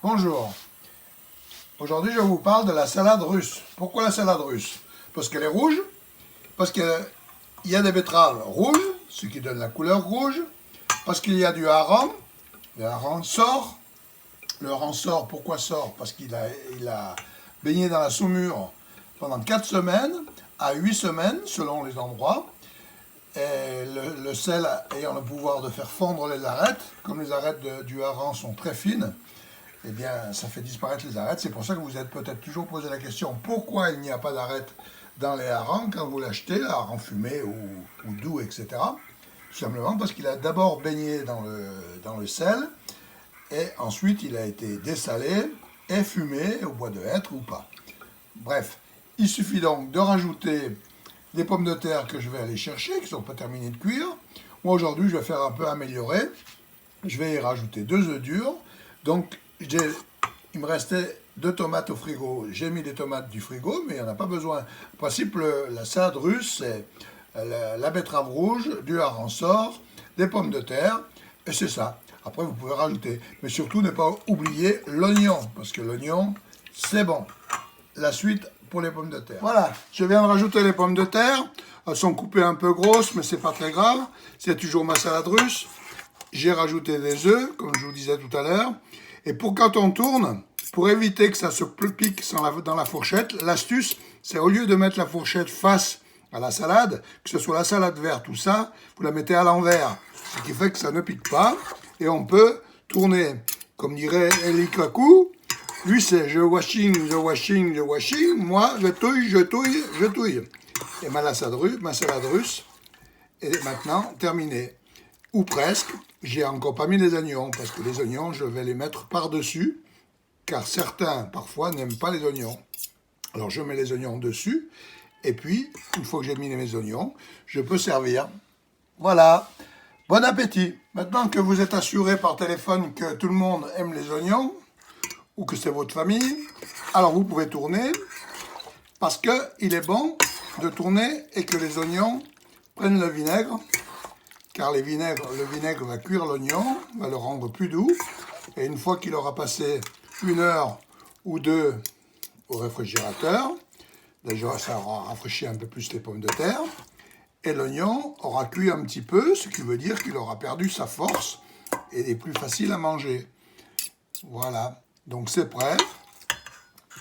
Bonjour, aujourd'hui je vous parle de la salade russe. Pourquoi la salade russe? Parce qu'elle est rouge, parce qu'il y a des betteraves rouges, ce qui donne la couleur rouge, parce qu'il y a du hareng, le hareng sort. Le hareng sort, pourquoi sort? Parce qu'il a baigné dans la saumure pendant 4 semaines à 8 semaines selon les endroits. Et le sel ayant le pouvoir de faire fondre les arêtes, comme les arêtes du hareng sont très fines, eh bien, ça fait disparaître les arêtes. C'est pour ça que vous êtes peut-être toujours posé la question pourquoi il n'y a pas d'arêtes dans les harengs quand vous l'achetez, hareng fumé ou doux, etc. Tout simplement parce qu'il a d'abord baigné dans le sel et ensuite il a été dessalé et fumé au bois de hêtre ou pas. Bref, il suffit donc de rajouter des pommes de terre que je vais aller chercher, qui ne sont pas terminées de cuire. Moi aujourd'hui, je vais faire un peu améliorer. Je vais y rajouter 2 œufs durs. Donc, il me restait 2 tomates au frigo. J'ai mis des tomates du frigo, mais il n'y en a pas besoin. En principe, la salade russe, c'est la betterave rouge, du hareng sort, des pommes de terre, et c'est ça. Après, vous pouvez rajouter. Mais surtout, ne pas oublier l'oignon, parce que l'oignon, c'est bon. La suite pour les pommes de terre. Voilà, je viens de rajouter les pommes de terre. Elles sont coupées un peu grosses, mais c'est pas très grave. C'est toujours ma salade russe. J'ai rajouté des œufs, comme je vous disais tout à l'heure. Et pour quand on tourne, pour éviter que ça se pique dans la fourchette, l'astuce, c'est au lieu de mettre la fourchette face à la salade, que ce soit la salade verte ou ça, vous la mettez à l'envers. Ce qui fait que ça ne pique pas. Et on peut tourner, comme dirait Eli Kaku. Lui, c'est je washing, je washing, je washing. Moi, je touille, je touille, je touille. Et ma salade russe est maintenant terminée. Ou presque. J'ai encore pas mis les oignons, parce que les oignons, je vais les mettre par-dessus, car certains, parfois, n'aiment pas les oignons. Alors, je mets les oignons dessus, et puis, une fois que j'ai mis mes oignons, je peux servir. Voilà. Bon appétit. Maintenant que vous êtes assuré par téléphone que tout le monde aime les oignons, ou que c'est votre famille, alors vous pouvez tourner, parce qu'il est bon de tourner et que les oignons prennent le vinaigre, car le vinaigre va cuire l'oignon, va le rendre plus doux, et une fois qu'il aura passé 1 heure ou 2 au réfrigérateur, déjà ça aura rafraîchi un peu plus les pommes de terre, et l'oignon aura cuit un petit peu, ce qui veut dire qu'il aura perdu sa force et est plus facile à manger. Voilà. Donc c'est prêt,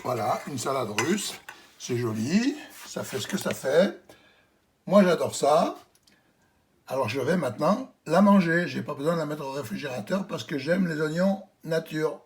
voilà, une salade russe, c'est joli, ça fait ce que ça fait, moi j'adore ça, alors je vais maintenant la manger, j'ai pas besoin de la mettre au réfrigérateur parce que j'aime les oignons nature.